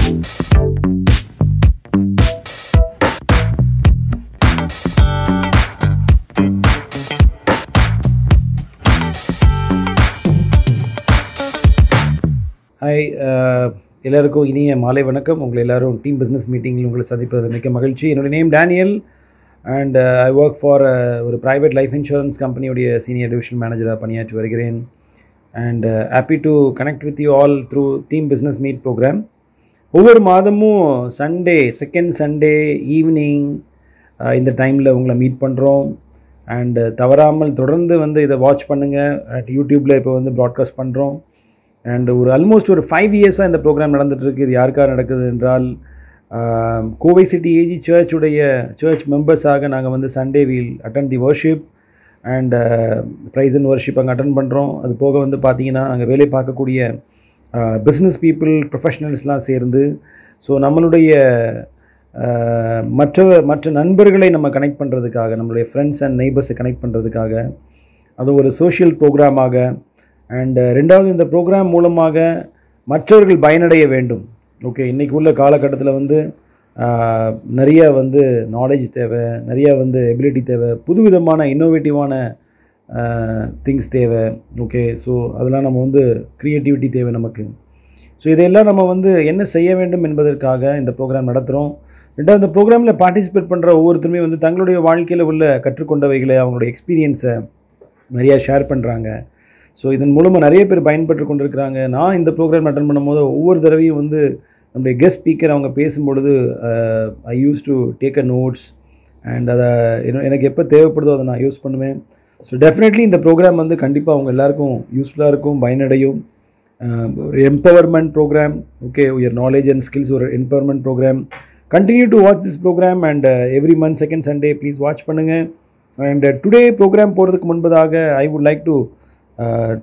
Hi, எல்லாருக்கும் இனிய மாலை வணக்கம். உங்களை எல்லோரும் டீம் பிஸ்னஸ் மீட்டிங்கில் உங்களை சந்திப்பது மிக்க மகிழ்ச்சி. என்னுடைய name Daniel and I work for ஒரு ப்ரைவேட் லைஃப் இன்சூரன்ஸ் கம்பெனியுடைய சீனியர் டிவிஷன் மேனேஜராக பணியாற்றி வருகிறேன். And happy to connect with you all through team business meet program. ஒவ்வொரு மாதமும் சண்டே, செகண்ட் சண்டே ஈவினிங் இந்த டைமில் உங்களை மீட் பண்ணுறோம். அண்டு தவறாமல் தொடர்ந்து வந்து இதை வாட்ச் பண்ணுங்கள். அட் யூடியூப்பில் இப்போ வந்து ப்ராட்காஸ்ட் பண்ணுறோம். அண்ட் ஆல்மோஸ்ட் ஒரு 5 இயர்ஸாக இந்த ப்ரோக்ராம் நடந்துகிட்ருக்கு. இது யாருக்காக நடக்குது என்றால், கோவை சிட்டி ஏஜி சர்ச் மெம்பர்ஸாக நாங்கள் வந்து Sunday we'll attend the worship and praise and worship அங்கே அட்டன் பண்ணுறோம். அது போக வந்து பார்த்திங்கன்னா அங்கே வேலை பார்க்கக்கூடிய பிஸ்னஸ் பீப்புள், ப்ரொஃபஷனல்ஸ்லாம் சேர்ந்து ஸோ நம்மளுடைய மற்ற நண்பர்களை நம்ம கனெக்ட் பண்ணுறதுக்காக, நம்மளுடைய ஃப்ரெண்ட்ஸ் அண்ட் நெய்பர்ஸை கனெக்ட் பண்ணுறதுக்காக அது ஒரு சோஷியல் ப்ரோக்ராமாக. அண்டு ரெண்டாவது, இந்த ப்ரோக்ராம் மூலமாக மற்றவர்கள் பயனடைய வேண்டும். ஓகே, இன்றைக்கி உள்ள காலகட்டத்தில் வந்து நிறையா வந்து நாலேஜ் தேவை, நிறையா வந்து எபிலிட்டி தேவை, புதுவிதமான இன்னோவேட்டிவான திங்ஸ் தேவை. ஓகே, ஸோ அதெல்லாம் நம்ம வந்து க்ரியேட்டிவிட்டி தேவை நமக்கு. ஸோ இதையெல்லாம் நம்ம வந்து என்ன செய்ய வேண்டும் என்பதற்காக இந்த ப்ரோக்ராம் நடத்துகிறோம். ரெண்டாவது, இந்த ப்ரோக்ராமில் பார்ட்டிசிபேட் பண்ணுற ஒவ்வொருத்தருமே வந்து தங்களுடைய வாழ்க்கையில் உள்ள கற்றுக்கொண்டவைகளை, அவங்களுடைய எக்ஸ்பீரியன்ஸை நிறையா ஷேர் பண்ணுறாங்க. ஸோ இதன் மூலமாக நிறைய பேர் பயன்பெற்று கொண்டிருக்கிறாங்க. நான் இந்த ப்ரோக்ராம் அட்டன் பண்ணும்போது ஒவ்வொரு தடவையும் வந்து நம்முடைய கெஸ்ட் ஸ்பீக்கர் அவங்க பேசும்பொழுது I use to take a notes and அதை எனக்கு எப்போ தேவைப்படுதோ அதை நான் யூஸ் பண்ணுவேன். ஸோ டெஃபினெட்லி இந்த ப்ரோக்ராம் வந்து கண்டிப்பாக அவங்க எல்லாருக்கும் யூஸ்ஃபுல்லாக இருக்கும், பயனடையும். ஒரு empowerment program. Okay, your knowledge and skills ஒரு empowerment program. Continue to watch this program and every month second Sunday please watch பண்ணுங்கள். அண்ட் டுடே ப்ரோக்ராம் போகிறதுக்கு முன்பதாக I would like to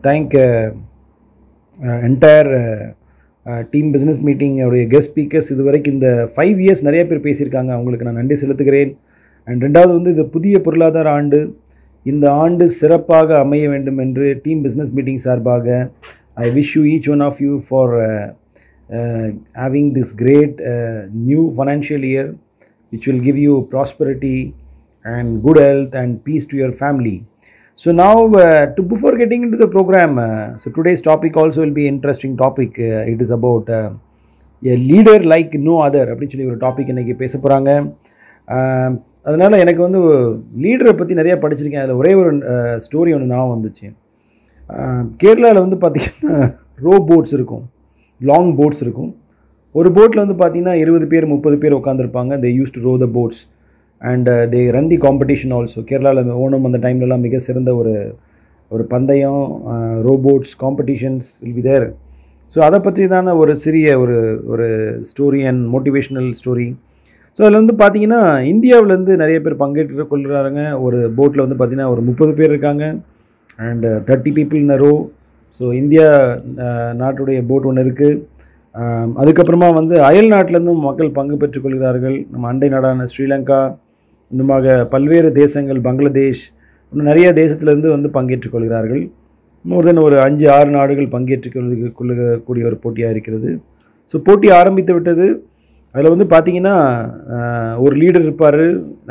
thank entire team business meeting உடைய guest speakers. இது வரைக்கும் இந்த 5 years நிறைய பேர் பேசியிருக்காங்க, அவங்களுக்கு நான் நன்றி செலுத்துகிறேன். அண்ட் ரெண்டாவது வந்து இது புதிய பொருளாதார ஆண்டு, இந்த ஆண்டு சிறப்பாக அமைய வேண்டும் என்று டீம் பிஸ்னஸ் மீட்டிங் சார்பாக I wish you each one of you for having this great new financial year which will give you prosperity and good health and peace to your family. So now before getting into the program, so today's topic also will be interesting topic. It is about a leader like no other அப்படி சொல்லி ஒரு topic இன்றைக்கி பேச போகிறாங்க. அதனால் எனக்கு வந்து லீடரை பற்றி நிறையா படிச்சிருக்கேன். அதில் ஒரே ஒரு ஸ்டோரி ஒன்று நான் வந்துச்சு. கேரளாவில் வந்து பார்த்திங்கன்னா போட்ஸ் இருக்கும், லாங் போட்ஸ் இருக்கும். ஒரு போட்டில் வந்து பார்த்திங்கன்னா 20 பேர் 30 பேர் உட்காந்துருப்பாங்க. they used to row the boats and they run the competition also. கேரளாவில் ஓணம் அந்த டைம்லலாம் மிக சிறந்த ஒரு பந்தயம், robots competitions will be there. So அதை பற்றி தானே ஒரு சிறிய ஒரு story and motivational story. So அதில் வந்து பார்த்திங்கன்னா இந்தியாவிலேருந்து நிறைய பேர் பங்கேற்று கொள்கிறாங்க. ஒரு போட்டில் வந்து பார்த்திங்கன்னா ஒரு 30 பேர் இருக்காங்க and 30 people in a row. So India நாட்டுடைய போட் ஒன்று இருக்குது. அதுக்கப்புறமா வந்து அயல் நாட்டிலேருந்தும் மக்கள் பங்கு பெற்றுக்கொள்கிறார்கள். நம்ம அண்டை நாடான ஸ்ரீலங்கா, இன்னுமாக பல்வேறு தேசங்கள், பங்களாதேஷ், இன்னும் நிறைய தேசத்துலேருந்து வந்து பங்கேற்றுக் கொள்கிறார்கள். மோர் தென் ஒரு 5-6 நாடுகள் கொள்ளக்கூடிய ஒரு போட்டியாக இருக்கிறது. ஸோ போட்டி ஆரம்பித்து விட்டது. அதில் வந்து பார்த்திங்கன்னா ஒரு லீடர் இருப்பார்,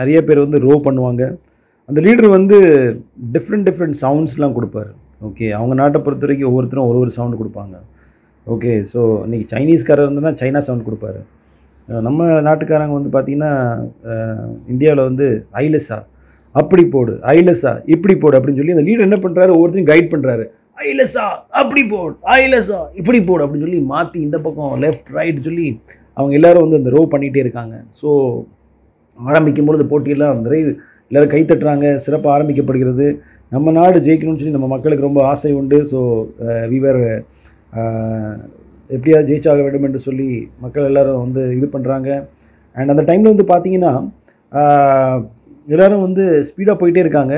நிறைய பேர் வந்து ரோ பண்ணுவாங்க. அந்த லீடர் வந்து டிஃப்ரெண்ட் சவுண்ட்ஸ்லாம் கொடுப்பார். ஓகே, அவங்க நாட்டை பொறுத்த வரைக்கும் ஒவ்வொருத்தரும் ஒரு சவுண்டு கொடுப்பாங்க. ஓகே, ஸோ இன்றைக்கி சைனீஸ்காரர் வந்துன்னா சைனா சவுண்ட் கொடுப்பாரு. நம்ம நாட்டுக்காரங்க வந்து பார்த்திங்கன்னா இந்தியாவில் வந்து ஐலஸா அப்படி போடு, ஐலஸா இப்படி போடு அப்படின்னு சொல்லி அந்த லீடர் என்ன பண்ணுறாரு, ஒவ்வொருத்தையும் கைட் பண்ணுறாரு. ஐலஸா அப்படி போடு, ஐலஸா இப்படி போடு அப்படின்னு சொல்லி மாற்றி இந்த பக்கம் லெஃப்ட் ரைட் சொல்லி அவங்க எல்லோரும் வந்து அந்த ரோ பண்ணிகிட்டே இருக்காங்க. ஸோ ஆரம்பிக்கும்பொழுது போட்டியெல்லாம் எல்லோரும் கை தட்டுறாங்க, சிறப்பாக ஆரம்பிக்கப்படுகிறது. நம்ம நாடு ஜெயிக்கணும்னு சொல்லி நம்ம மக்களுக்கு ரொம்ப ஆசை உண்டு. ஸோ வீவர் எப்படியாவது ஜெயிச்சாக வேண்டும் என்று சொல்லி மக்கள் எல்லோரும் வந்து இது பண்ணுறாங்க. அண்ட் அந்த டைமில் வந்து பார்த்திங்கன்னா எல்லோரும் வந்து ஸ்பீடாக போயிட்டே இருக்காங்க.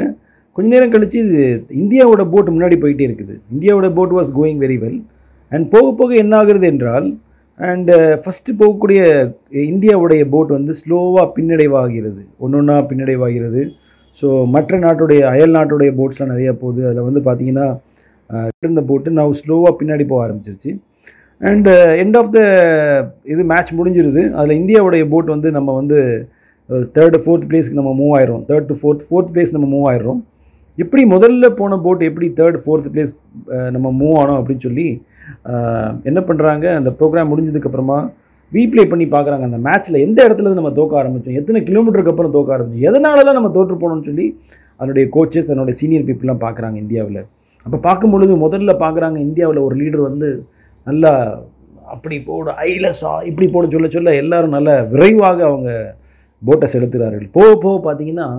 கொஞ்ச நேரம் கழித்து இந்தியாவோட போட் முன்னாடி போயிட்டே இருக்குது. இந்தியாவோட boat was going very well. And போக போக என்ன ஆகுறது என்றால், அண்டு ஃபஸ்ட்டு போகக்கூடிய இந்தியாவுடைய போட் வந்து ஸ்லோவாக பின்னடைவாகிறது, ஒன்றா பின்னடைவாகிறது. ஸோ மற்ற நாட்டுடைய அயல் நாட்டுடைய போட்ஸ்லாம் நிறையா போகுது. அதில் வந்து பார்த்திங்கன்னா இருந்த போட்டு நான் ஸ்லோவாக பின்னாடி போக ஆரம்பிச்சிருச்சு. அண்ட் எண்ட் ஆஃப் த இது மேட்ச் முடிஞ்சிருது. அதில் இந்தியாவுடைய போட் வந்து நம்ம வந்து 3rd 4th பிளேஸ்க்கு நம்ம மூவ் ஆயிரும். 3rd to 4th பிளேஸ் நம்ம மூவ் ஆயிடுறோம். எப்படி முதல்ல போன போட் எப்படி 3rd 4th பிளேஸ் நம்ம மூவ் ஆனோம் அப்படின்னு சொல்லி என்ன பண்ணுறாங்க, அந்த ப்ரோக்ராம் முடிஞ்சதுக்கப்புறமா ரீப்ளே பண்ணி பார்க்குறாங்க. அந்த மேட்ச்சில் எந்த இடத்துல நம்ம தோக்க ஆரம்பித்தோம், எத்தனை கிலோமீட்டருக்கு அப்புறம் தோக்க ஆரம்பிச்சோம், எதனால தான் நம்ம தோற்று போனோம்னு சொல்லி அதனுடைய கோச்சஸ், அதனுடைய சீனியர் பீப்புளெலாம் பார்க்குறாங்க இந்தியாவில். அப்போ பார்க்கும்பொழுது முதல்ல பார்க்குறாங்க இந்தியாவில் ஒரு லீடர் வந்து நல்லா அப்படி போட ஐலஸா இப்படி போட சொல்ல சொல்ல எல்லோரும் நல்லா விரைவாக அவங்க போட்டை செலுத்துகிறார்கள். போக போக பார்த்தீங்கன்னா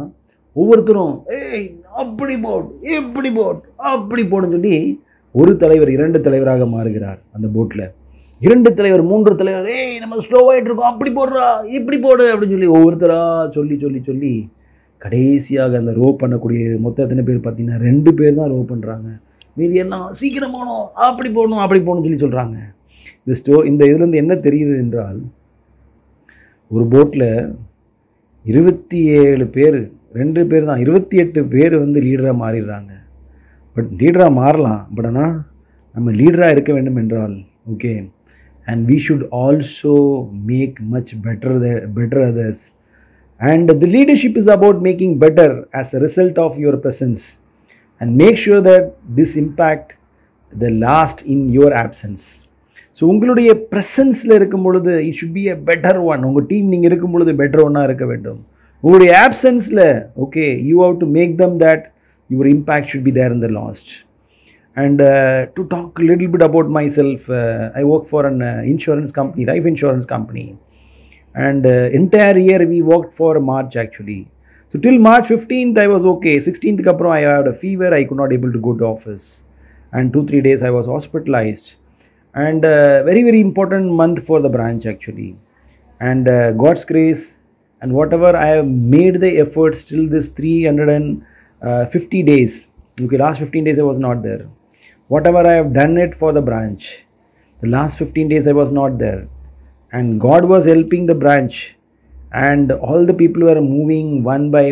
ஒவ்வொருத்தரும் அப்படி போட் இப்படி போட் அப்படி போடுன்னு சொல்லி ஒரு தலைவர் 2 தலைவராக மாறுகிறார் அந்த போட்டில். 2 தலைவர் 3 தலைவர் நம்ம ஸ்லோவாகிட்டு இருக்கோம், அப்படி போடுறா இப்படி போடு அப்படின்னு சொல்லி ஒவ்வொருத்தராக சொல்லி சொல்லி சொல்லி கடைசியாக அந்த ரோ பண்ணக்கூடிய மொத்தம் எத்தனை பேர் பார்த்தீங்கன்னா 2 பேர் தான் ரோ பண்ணுறாங்க. மீதி எல்லாம் சீக்கிரம் போகணும், அப்படி போகணும் அப்படி போகணும்னு சொல்கிறாங்க. இந்த இதுலேருந்து என்ன தெரியுது என்றால், ஒரு போட்டில் 27 பேர் 2 பேர் தான் 28 பேர் வந்து லீடராக மாறிடுறாங்க. பட் லீடராக மாறலாம், பட் ஆனால் நம்ம லீடராக இருக்க வேண்டும் என்றால் okay, and we should also make much better others, and the leadership is about making better as a result of your presence, and make sure that this impact the last in your absence. So உங்களுடைய ப்ரெசன்ஸில் இருக்கும் பொழுது it should be a better one. உங்கள் team நீங்கள் இருக்கும் பொழுது better ஒன்னாக இருக்க வேண்டும். உங்களுடைய ஆப்சன்ஸில் okay you have to make them that your impact should be there in the last. And to talk a little bit about myself, I work for an insurance company, life insurance company, and entire year we worked for March actually. So till March 15th I was okay. 16th kapro I had a fever, I could not able to go to office, and 2-3 days I was hospitalized, and very very important month for the branch actually. And God's grace and whatever I have made the efforts till this 350 days, okay, last 15 days I was not there. Whatever I have done it for the branch, the last 15 days I was not there, and God was helping the branch, and all the people were moving one by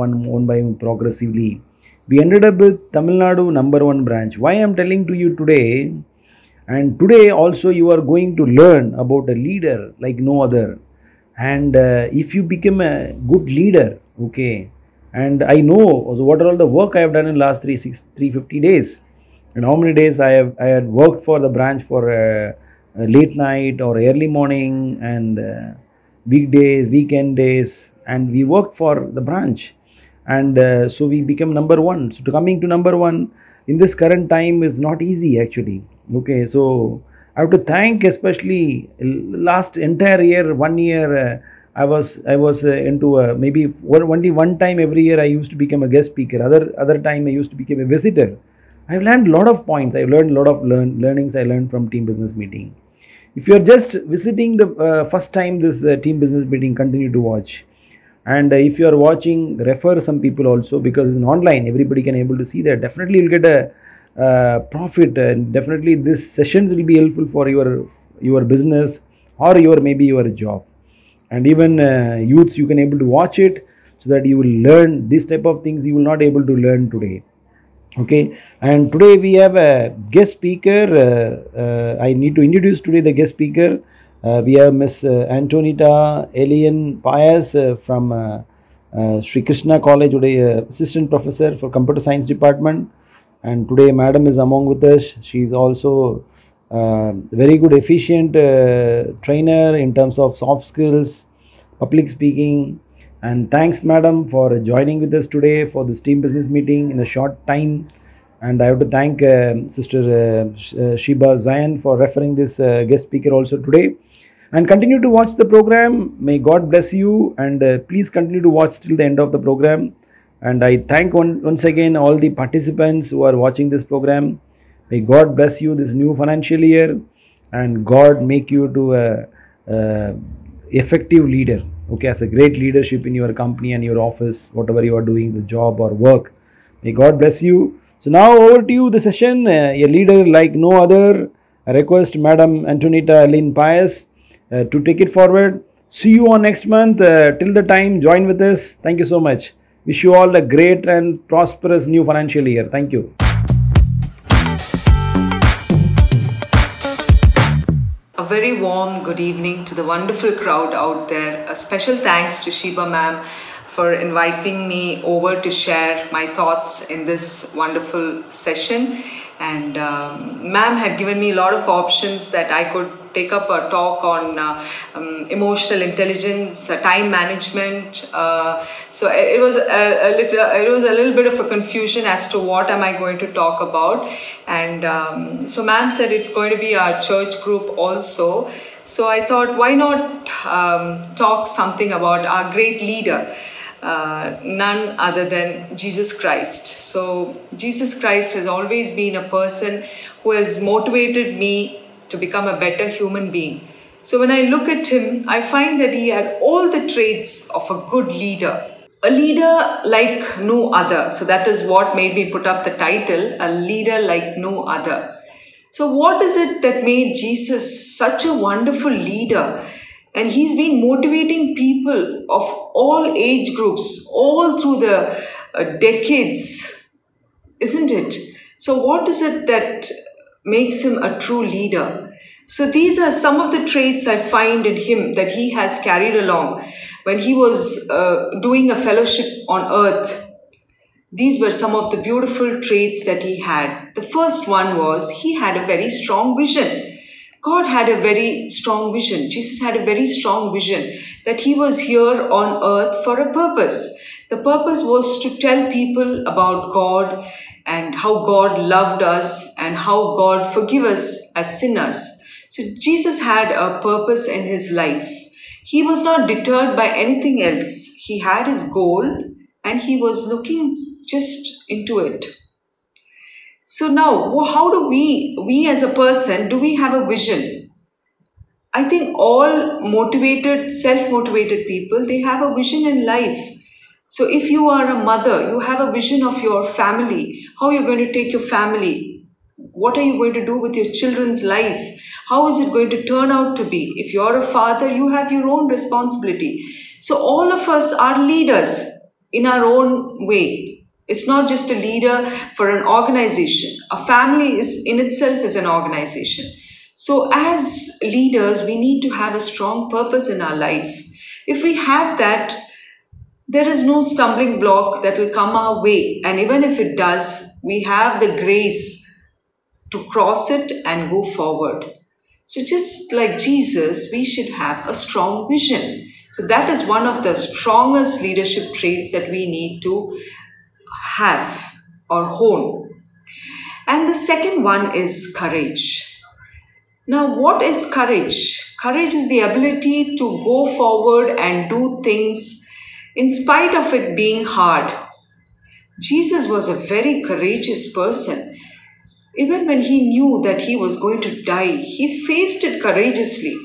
one progressively. We ended up with Tamil Nadu number 1 branch. Why I am telling to you today, and today also you are going to learn about a leader like no other. And if you become a good leader, okay, and I know also what are all the work I have done in last 350 days, and how many days I had worked for the branch for late night or early morning, and weekdays, weekend days, and we worked for the branch, and so we become number 1. So to coming to number 1 in this current time is not easy actually. Okay, so I have to thank especially last entire year, 1 year I was into maybe only one time every year I used to become a guest speaker. Other time I used to become a visitor. I have learned a lot of points. I have learned a lot of learnings I learned from team business meeting. If you are just visiting the first time this team business meeting, continue to watch. And if you are watching, refer some people also, because it's online, everybody can able to see that. Definitely you'll get a profit, and definitely this sessions will be helpful for your business or maybe your job. And even youths, you can able to watch it so that you will learn this type of things you will not able to learn today. Okay, and today we have a guest speaker. I need to introduce today the guest speaker. We have Miss Antonita Elian Pius from Sri Krishna College, assistant professor for computer science department. And today madam is among with us. She is also very good efficient trainer in terms of soft skills, public speaking. And thanks madam for joining with us today for this team business meeting in a short time. And I have to thank sister Sheba Zayan for referring this guest speaker also today. And continue to watch the program. May God bless you, and please continue to watch till the end of the program. And I thank once again all the participants who are watching this program. May God bless you this new financial year, and God make you to a effective leader, okay, as a great leadership in your company and your office, whatever you are doing, the job or work. May God bless you. So now over to you the session, a leader like no other. I request Madam Antonita Elian Pius to take it forward. See you on next month. Till the time, join with us. Thank you so much. Wish you all a great and prosperous new financial year. Thank you. very warm good evening to the wonderful crowd out there. A special thanks to Sheba ma'am for inviting me over to share my thoughts in this wonderful session. And ma'am had given me a lot of options that I could take up a talk on emotional intelligence, time management. So it was a little bit of a confusion as to what am I going to talk about. And so ma'am said it's going to be our church group also. So I thought, why not talk something about our great leader, none other than Jesus Christ. So Jesus Christ has always been a person who has motivated me to become a better human being. So when I look at him, I find that he had all the traits of a good leader. A leader like no other. So that is what made me put up the title, A Leader Like No Other. So what is it that made Jesus such a wonderful leader? And he's been motivating people of all age groups, all through the decades, isn't it? So what is it that makes him a true leader? So these are some of the traits I find in him that he has carried along when he was doing a fellowship on earth. These were some of the beautiful traits that he had. The first one was he had a very strong vision. God had a very strong vision. Jesus had a very strong vision that he was here on earth for a purpose. The purpose was to tell people about God and how God loved us and how God forgives us as sinners. So Jesus had a purpose in his life. He was not deterred by anything else. He had his goal and he was looking just into it. So now, how do we as a person, do we have a vision? I think all motivated, self-motivated people, they have a vision in life. So if you are a mother, you have a vision of your family, how you're going to take your family. What are you going to do with your children's life? How is it going to turn out to be? If you're a father, you have your own responsibility. So all of us are leaders in our own way. It's not just a leader for an organization. A family is in itself is an organization. So as leaders, we need to have a strong purpose in our life. If we have that, there is no stumbling block that will come our way. And even if it does, we have the grace to cross it and go forward. So just like Jesus, we should have a strong vision. So that is one of the strongest leadership traits that we need to have or hone. And the second one is courage. Now, what is courage? Courage is the ability to go forward and do things in spite of it being hard. Jesus was a very courageous person. Even when he knew that he was going to die, he faced it courageously.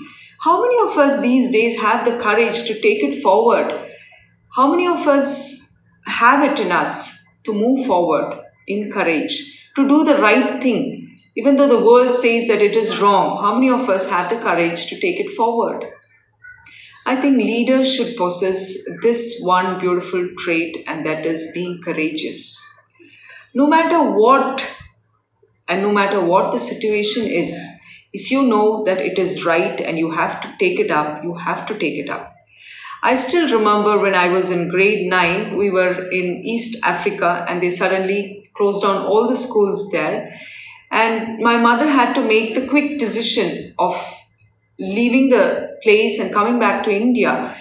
How many of us these days have the courage to take it forward? How many of us have it in us to move forward in courage, to do the right thing, even though the world says that it is wrong? How many of us have the courage to take it forward? I think leaders should possess this one beautiful trait, and that is being courageous. No matter what and no matter what the situation is, if you know that it is right and you have to take it up, you have to take it up. I still remember when I was in grade 9, we were in East Africa and they suddenly closed down all the schools there. And my mother had to make the quick decision of leaving the place and coming back to India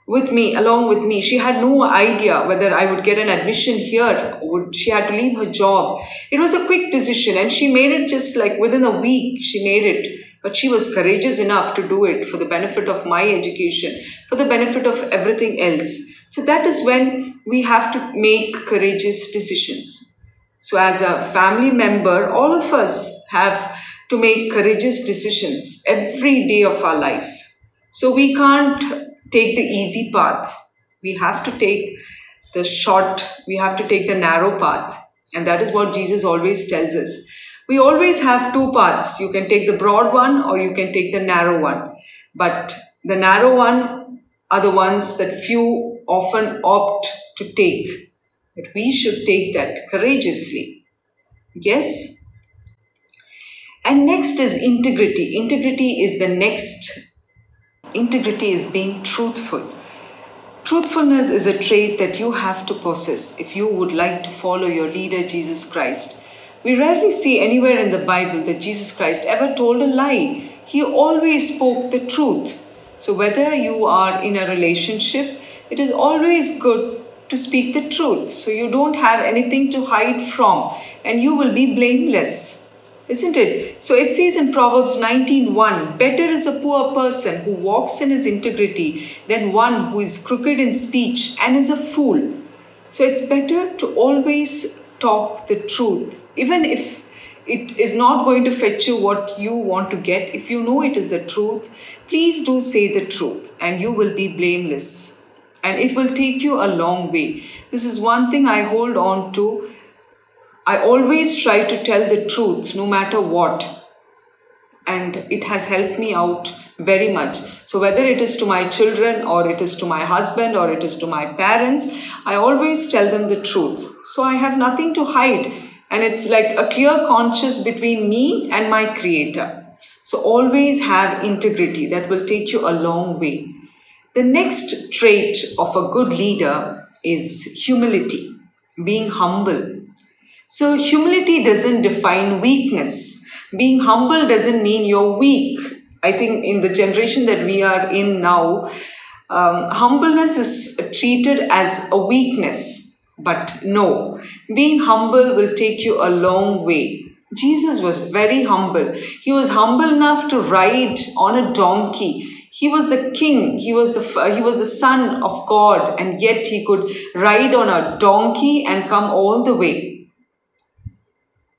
with me, along with me. She had no idea whether I would get an admission here or she had to leave her job. It was a quick decision and she made it just like within a week, she made it. But she was courageous enough to do it for the benefit of my education, for the benefit of everything else. So that is when we have to make courageous decisions. So as a family member, all of us have to make courageous decisions every day of our life. So we can't take the easy path. We have to take the short, we have to take the narrow path. And that is what Jesus always tells us. We always have two paths. You can take the broad one or you can take the narrow one. But the narrow one are the ones that few often opt to take. But we should take that courageously. Yes? And next is integrity. Integrity is the next. Integrity is being truthful. Truthfulness is a trait that you have to possess if you would like to follow your leader, Jesus Christ. We rarely see anywhere in the Bible that Jesus Christ ever told a lie. He always spoke the truth. So whether you are in a relationship, it is always good to speak the truth. So you don't have anything to hide from and you will be blameless. Isn't it? So it says in Proverbs 19:1, better is a poor person who walks in his integrity than one who is crooked in speech and is a fool. So it's better to always talk the truth, even if it is not going to fetch you what you want to get. If you know it is the truth, please do say the truth and you will be blameless. And it will take you a long way. This is one thing I hold on to. I always try to tell the truth no matter what. And it has helped me out very much. So whether it is to my children or it is to my husband or it is to my parents, I always tell them the truth. So I have nothing to hide. And it's like a clear conscience between me and my Creator. So always have integrity. That will take you a long way. The next trait of a good leader is humility, being humble. So humility doesn't define weakness. Being humble doesn't mean you're weak. I think in the generation that we are in now, humbleness is treated as a weakness. But no, being humble will take you a long way. Jesus was very humble. He was humble enough to ride on a donkey. He was the king. He was the son of God, and yet he could ride on a donkey and come all the way.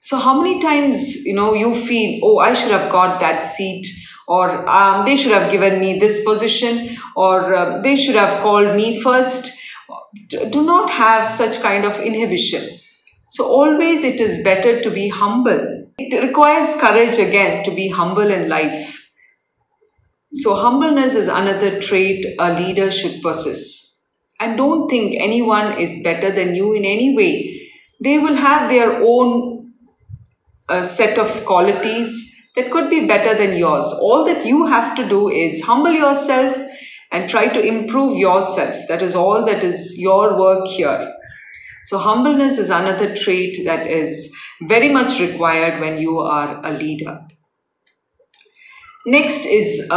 So how many times, you feel, oh, I should have got that seat, or they should have given me this position, or they should have called me first. Do not have such kind of inhibition. So always it is better to be humble. It requires courage again to be humble in life. So humbleness is another trait a leader should possess. And don't think anyone is better than you in any way. They will have their own set of qualities that could be better than yours. All that you have to do is humble yourself and try to improve yourself. That is all that is your work here. So humbleness is another trait that is very much required when you are a leader. Next is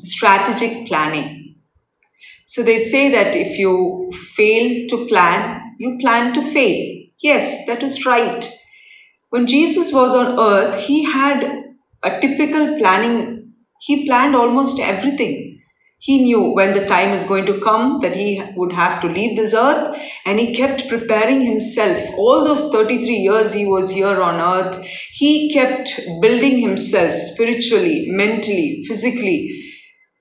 strategic planning. So they say that if you fail to plan, you plan to fail. Yes, that is right. When Jesus was on earth, he had a typical planning. He planned almost everything. He knew when the time is going to come that he would have to leave this earth, and he kept preparing himself. All those 33 years he was here on earth, he kept building himself spiritually, mentally, physically,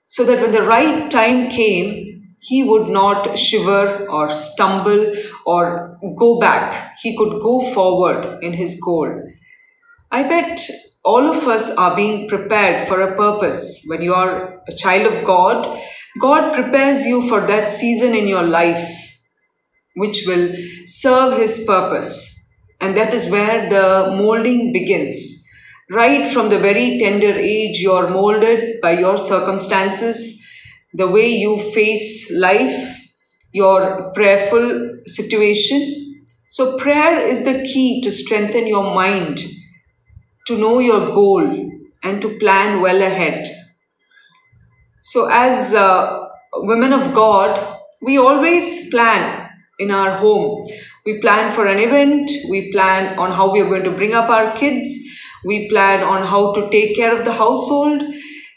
so that when the right time came, he would not shiver or stumble or go back. He could go forward in his goal. I bet all of us are being prepared for a purpose. When you are a child of God, God prepares you for that season in your life, which will serve his purpose. And that is where the molding begins. Right from the very tender age, you are molded by your circumstances, the way you face life, your prayerful situation. So prayer is the key to strengthen your mind, to know your goal, and to plan well ahead. So as women of God, we always plan in our home. We plan for an event. We plan on how we are going to bring up our kids. We plan on how to take care of the household.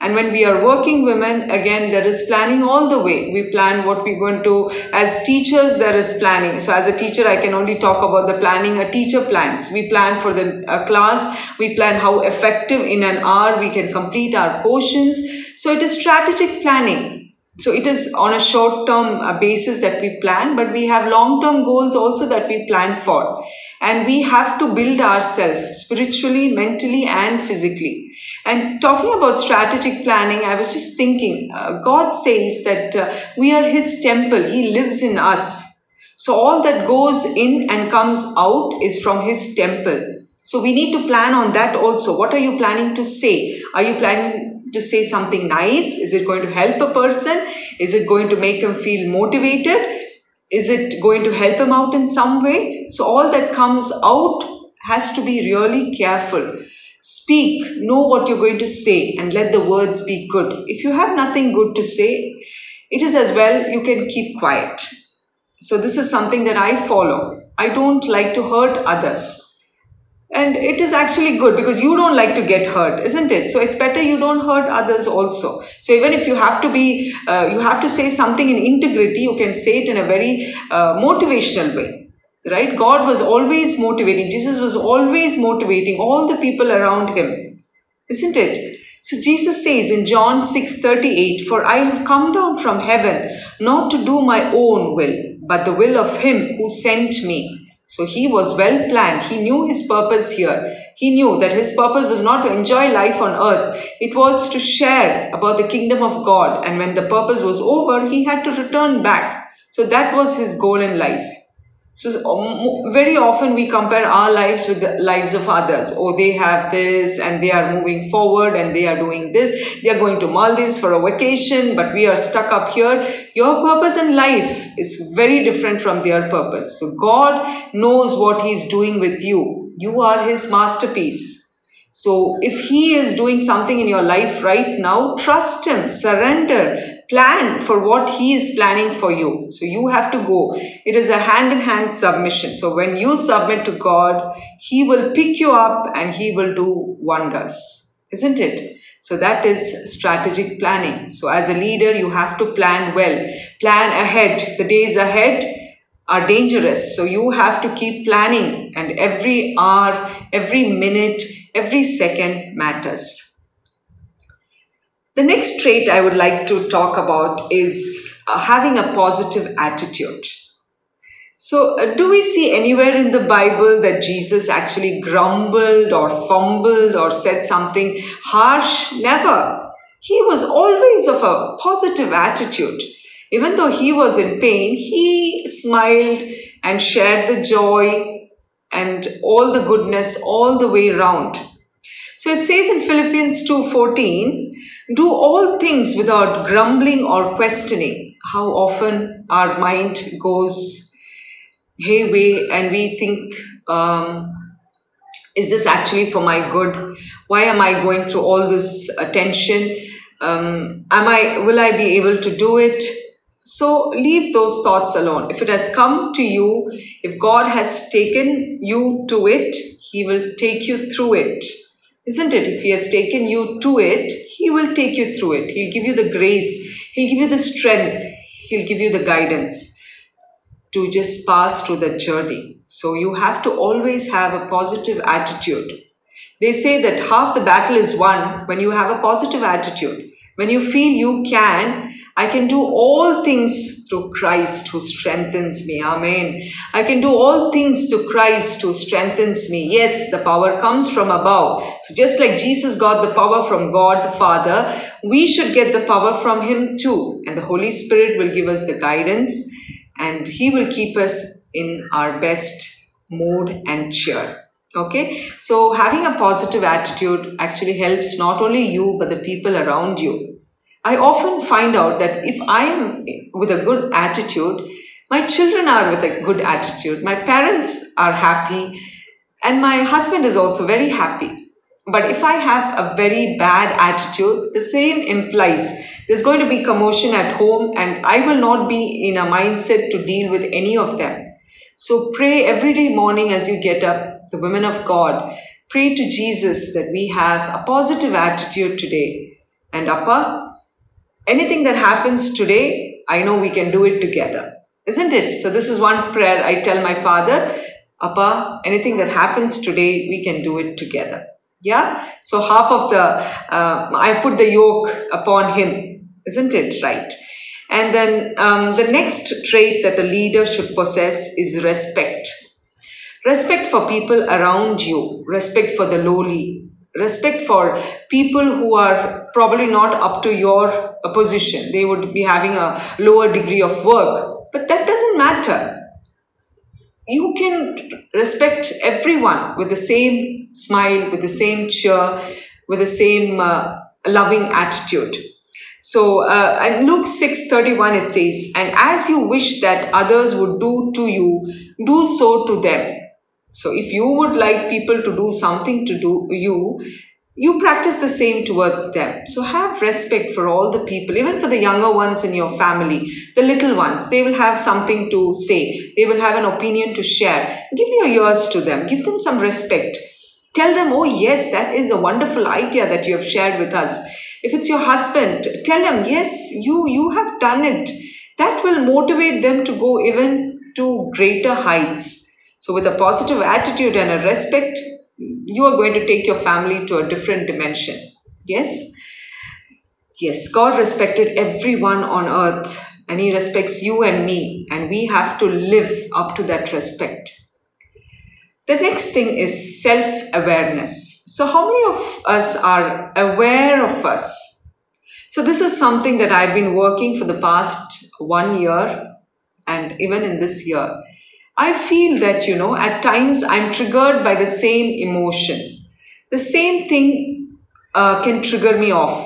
And when we are working women, again, there is planning all the way. We plan what we're going to, as teachers, there is planning. So as a teacher, I can only talk about the planning a teacher plans. We plan for the class. We plan how effective in an hour we can complete our portions. So it is strategic planning. So it is on a short-term basis that we plan, but we have long-term goals also that we plan for. And we have to build ourselves spiritually, mentally, and physically. And talking about strategic planning, I was just thinking, God says that we are his temple. He lives in us. So all that goes in and comes out is from his temple. So we need to plan on that also. What are you planning to say? Are you planning to say something nice? Is it going to help a person? Is it going to make him feel motivated? Is it going to help him out in some way? So all that comes out has to be really careful. Speak, know what you're going to say, and let the words be good. If you have nothing good to say, it is as well you can keep quiet. So this is something that I follow. I don't like to hurt others. And it is actually good because you don't like to get hurt, isn't it? So it's better you don't hurt others also. So even if you have to you have to say something in integrity, you can say it in a very motivational way, right? God was always motivating. Jesus was always motivating all the people around him, isn't it? So Jesus says in John 6:38, "For I have come down from heaven not to do my own will, but the will of him who sent me." So he was well planned. He knew his purpose here. He knew that his purpose was not to enjoy life on earth. It was to share about the kingdom of God. And when the purpose was over, he had to return back. So that was his goal in life. So very often we compare our lives with the lives of others. Oh, they have this and they are moving forward and they are doing this. They are going to Maldives for a vacation, but we are stuck up here. Your purpose in life is very different from their purpose. So God knows what he's doing with you. You are his masterpiece. So if he is doing something in your life right now, trust him, surrender, plan for what he is planning for you. So you have to go. It is a hand-in-hand submission. So when you submit to God, he will pick you up and he will do wonders, isn't it? So that is strategic planning. So as a leader, you have to plan well, plan ahead. The days ahead are dangerous. So you have to keep planning, and every hour, every minute, every second matters. The next trait I would like to talk about is having a positive attitude. So do we see anywhere in the Bible that Jesus actually grumbled or fumbled or said something harsh? Never. He was always of a positive attitude. Even though he was in pain, he smiled and shared the joy and all the goodness all the way around. So it says in Philippians 2:14, "Do all things without grumbling or questioning." How often our mind goes hayway and we think, is this actually for my good? Why am I going through all this attention? Will I be able to do it? So leave those thoughts alone. If it has come to you, if God has taken you to it, he will take you through it. Isn't it? If he has taken you to it, he will take you through it. He'll give you the grace. He'll give you the strength. He'll give you the guidance to just pass through the journey. So you have to always have a positive attitude. They say that half the battle is won when you have a positive attitude. When you feel you I can do all things through Christ who strengthens me. Amen. I can do all things through Christ who strengthens me. Yes, the power comes from above. So just like Jesus got the power from God the Father, we should get the power from him too. And the Holy Spirit will give us the guidance and he will keep us in our best mood and cheer. Okay, so having a positive attitude actually helps not only you, but the people around you. I often find out that if I am with a good attitude, my children are with a good attitude, my parents are happy, and my husband is also very happy. But if I have a very bad attitude, the same implies there's going to be commotion at home and I will not be in a mindset to deal with any of them. So pray every day morning as you get up, the women of God, pray to Jesus that we have a positive attitude today. And Appa, anything that happens today, I know we can do it together. Isn't it? So this is one prayer I tell my father, Appa, anything that happens today, we can do it together. Yeah? So half of I put the yoke upon him. Isn't it? Right. And then the next trait that a leader should possess is respect. Respect for people around you. Respect for the lowly. Respect for people who are probably not up to your position. They would be having a lower degree of work. But that doesn't matter. you can respect everyone with the same smile, with the same cheer, with the same loving attitude. So, in Luke 6:31 it says, "And as you wish that others would do to you, do so to them." So, if you would like people to do something to do you practice the same towards them. So have respect for all the people, even for the younger ones in your family, the little ones. They will have something to say. They will have an opinion to share. Give your ears to them. Give them some respect. Tell them, oh yes, that is a wonderful idea that you have shared with us. If it's your husband, tell them, yes, you have done it. That will motivate them to go even to greater heights. So with a positive attitude and a respect, you are going to take your family to a different dimension. Yes? Yes, God respected everyone on earth and He respects you and me, and we have to live up to that respect. The next thing is self-awareness. So how many of us are aware of us? So this is something that I've been working for the past 1 year and even in this year. I feel that, at times I'm triggered by the same emotion. The same thing can trigger me off.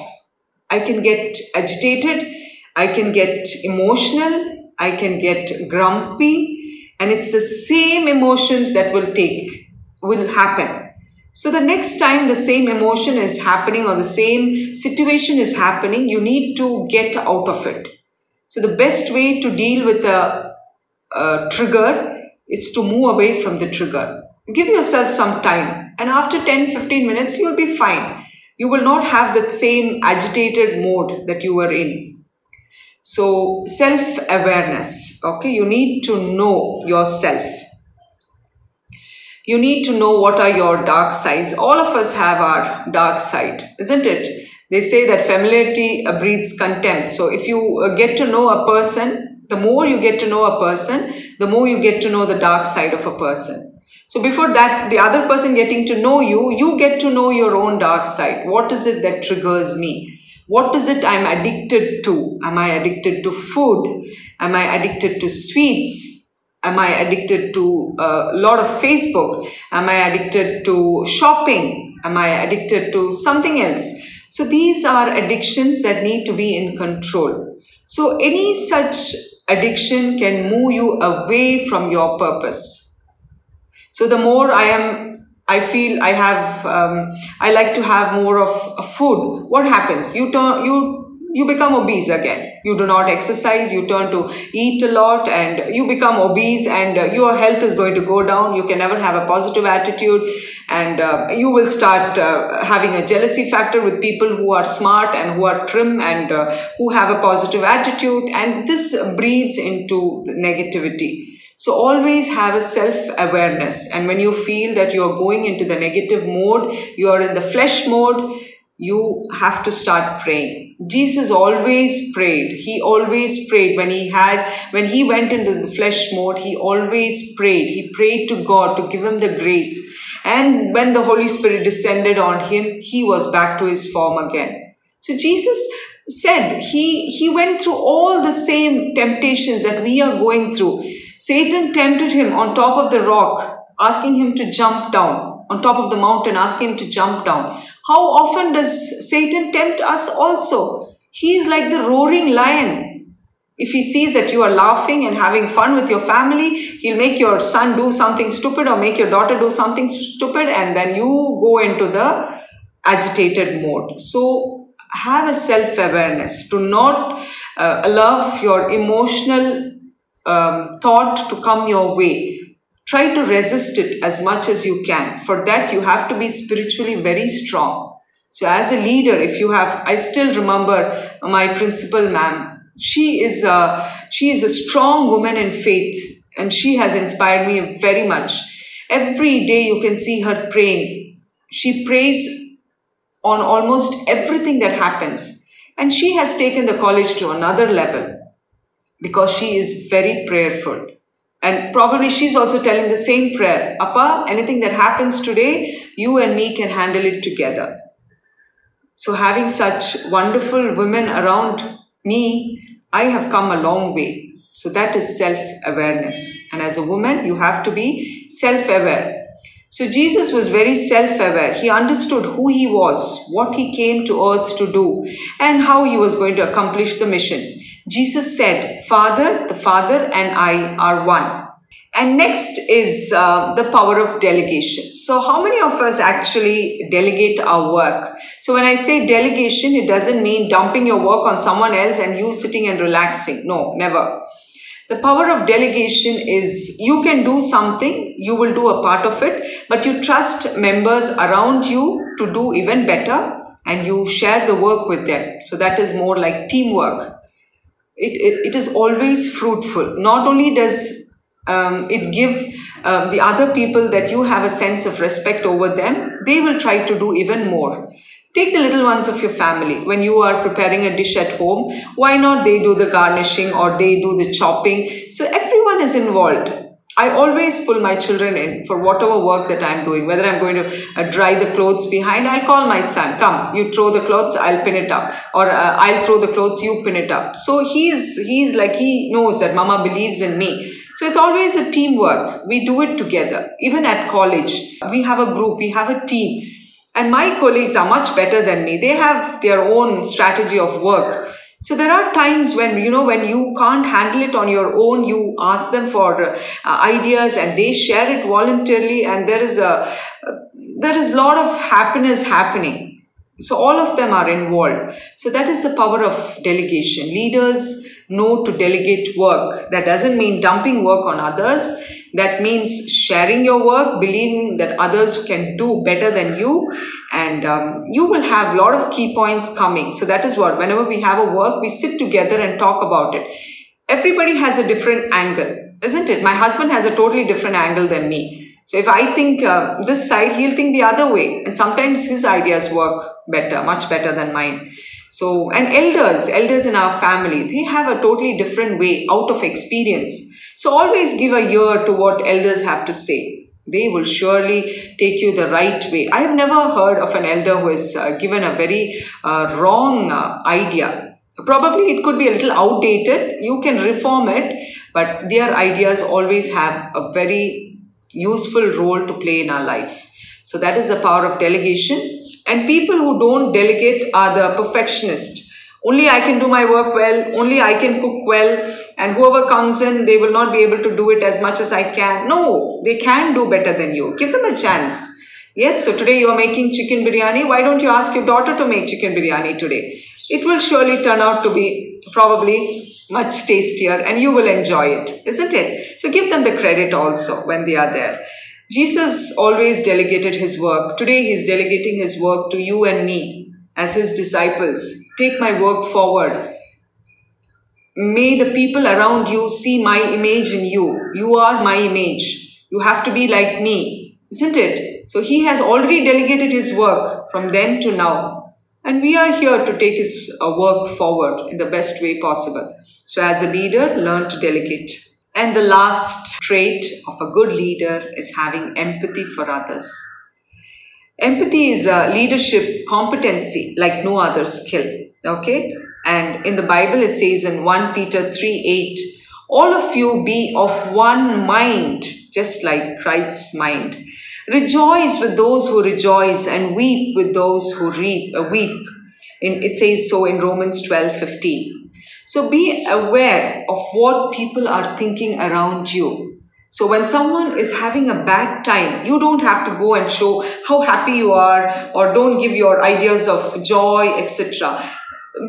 I can get agitated. I can get emotional. I can get grumpy. And it's the same emotions that will happen. So the next time the same emotion is happening or the same situation is happening, you need to get out of it. So the best way to deal with a trigger is to move away from the trigger. Give yourself some time, and after 10-15 minutes, you will be fine. You will not have that same agitated mode that you were in. So, self-awareness, okay? You need to know yourself. You need to know what are your dark sides. All of us have our dark side, isn't it? They say that familiarity breeds contempt. So, if you get to know a person, the more you get to know a person, the more you get to know the dark side of a person. So before that, the other person getting to know you, you get to know your own dark side. What is it that triggers me? What is it I'm addicted to? Am I addicted to food? Am I addicted to sweets? Am I addicted to a lot of Facebook? Am I addicted to shopping? Am I addicted to something else? So these are addictions that need to be in control. So any such addiction can move you away from your purpose. So the more I feel I like to have more of food. What happens? You become obese again. You do not exercise, you turn to eat a lot and you become obese, and your health is going to go down. You can never have a positive attitude, and you will start having a jealousy factor with people who are smart and who are trim and who have a positive attitude, and this breeds into negativity. So always have a self-awareness, and when you feel that you are going into the negative mode, you are in the flesh mode, you have to start praying. Jesus always prayed. He always prayed when he went into the flesh mode, he always prayed. He prayed to God to give him the grace. And when the Holy Spirit descended on him, he was back to his form again. So Jesus said he went through all the same temptations that we are going through. Satan tempted him on top of the rock, asking him to jump down. On top of the mountain, asking him to jump down. How often does Satan tempt us also? He is like the roaring lion. If he sees that you are laughing and having fun with your family, he'll make your son do something stupid or make your daughter do something stupid, and then you go into the agitated mode. So have a self-awareness. Do not allow your emotional thought to come your way. Try to resist it as much as you can. For that, you have to be spiritually very strong. So as a leader, I still remember my principal ma'am. She is a strong woman in faith, and she has inspired me very much. Every day you can see her praying. She prays on almost everything that happens. And she has taken the college to another level because she is very prayerful. And probably she's also telling the same prayer. Appa, anything that happens today, you and me can handle it together. So having such wonderful women around me, I have come a long way. So that is self-awareness. And as a woman, you have to be self-aware. So Jesus was very self-aware. He understood who he was, what he came to earth to do, and how he was going to accomplish the mission. Jesus said, Father, the Father and I are one. And next is the power of delegation. So how many of us actually delegate our work? So when I say delegation, it doesn't mean dumping your work on someone else and you sitting and relaxing. No, never. The power of delegation is you can do something, you will do a part of it, but you trust members around you to do even better and you share the work with them. So that is more like teamwork. It is always fruitful. Not only does it give the other people that you have a sense of respect over them, they will try to do even more. Take the little ones of your family. When you are preparing a dish at home, why not they do the garnishing or they do the chopping? So everyone is involved. I always pull my children in for whatever work that I'm doing. Whether I'm going to dry the clothes behind, I'll call my son, come, you throw the clothes, I'll pin it up. Or I'll throw the clothes, you pin it up. So he's like, he knows that mama believes in me. So it's always a teamwork. We do it together. Even at college, we have a group, we have a team. And my colleagues are much better than me. They have their own strategy of work. So there are times when, when you can't handle it on your own, you ask them for ideas and they share it voluntarily, and there is a lot of happiness happening. So all of them are involved. So that is the power of delegation. Leaders know to delegate work. That doesn't mean dumping work on others. That means sharing your work, believing that others can do better than you, and you will have a lot of key points coming. So that is what, whenever we have a work, we sit together and talk about it. Everybody has a different angle, isn't it? My husband has a totally different angle than me. So if I think this side, he'll think the other way. And sometimes his ideas work better, much better than mine. So, and elders in our family, they have a totally different way out of experience. So always give a ear to what elders have to say. They will surely take you the right way. I have never heard of an elder who has given a very wrong idea. Probably it could be a little outdated. You can reform it, but their ideas always have a very useful role to play in our life. So that is the power of delegation. And people who don't delegate are the perfectionists. Only I can do my work well, only I can cook well, and whoever comes in, they will not be able to do it as much as I can. No, they can do better than you. Give them a chance. Yes, so today you are making chicken biryani. Why don't you ask your daughter to make chicken biryani today? It will surely turn out to be probably much tastier and you will enjoy it, isn't it? So give them the credit also when they are there. Jesus always delegated his work. Today he is delegating his work to you and me as his disciples. Take my work forward. May the people around you see my image in you. You are my image. You have to be like me, isn't it? So he has already delegated his work from then to now. And we are here to take his work forward in the best way possible. So as a leader, learn to delegate. And the last trait of a good leader is having empathy for others. Empathy is a leadership competency like no other skill. Okay? And in the Bible it says in 1 Peter 3:8, all of you be of one mind, just like Christ's mind. Rejoice with those who rejoice and weep with those who weep. It says so in Romans 12:15. So be aware of what people are thinking around you. So when someone is having a bad time, you don't have to go and show how happy you are or don't give your ideas of joy, etc.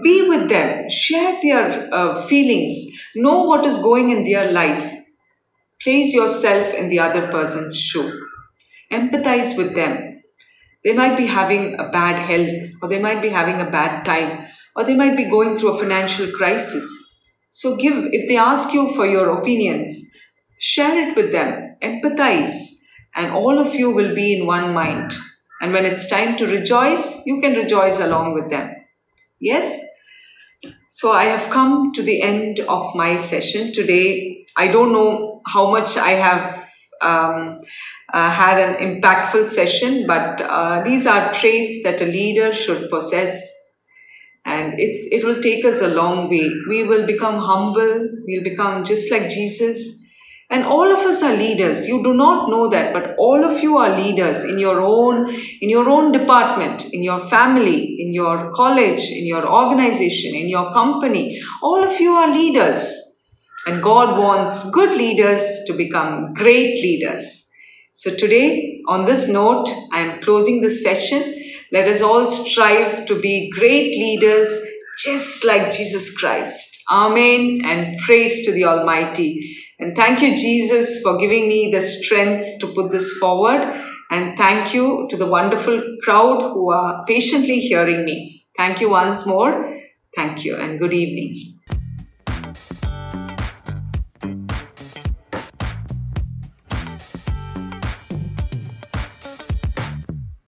Be with them. Share their feelings. Know what is going in their life. Place yourself in the other person's shoe. Empathize with them. They might be having a bad health, or they might be having a bad time, or they might be going through a financial crisis. So if they ask you for your opinions, share it with them, empathize, and all of you will be in one mind. And when it's time to rejoice, you can rejoice along with them. Yes? So I have come to the end of my session today. I don't know how much I have had an impactful session, but these are traits that a leader should possess. And it will take us a long way. We will become humble. We'll become just like Jesus. And all of us are leaders. You do not know that, but all of you are leaders in your own department, in your family, in your college, in your organization, in your company. All of you are leaders. And God wants good leaders to become great leaders. So today, on this note, I am closing this session. Let us all strive to be great leaders just like Jesus Christ. Amen, and praise to the Almighty. And thank you, Jesus, for giving me the strength to put this forward. And thank you to the wonderful crowd who are patiently hearing me. Thank you once more. Thank you and good evening.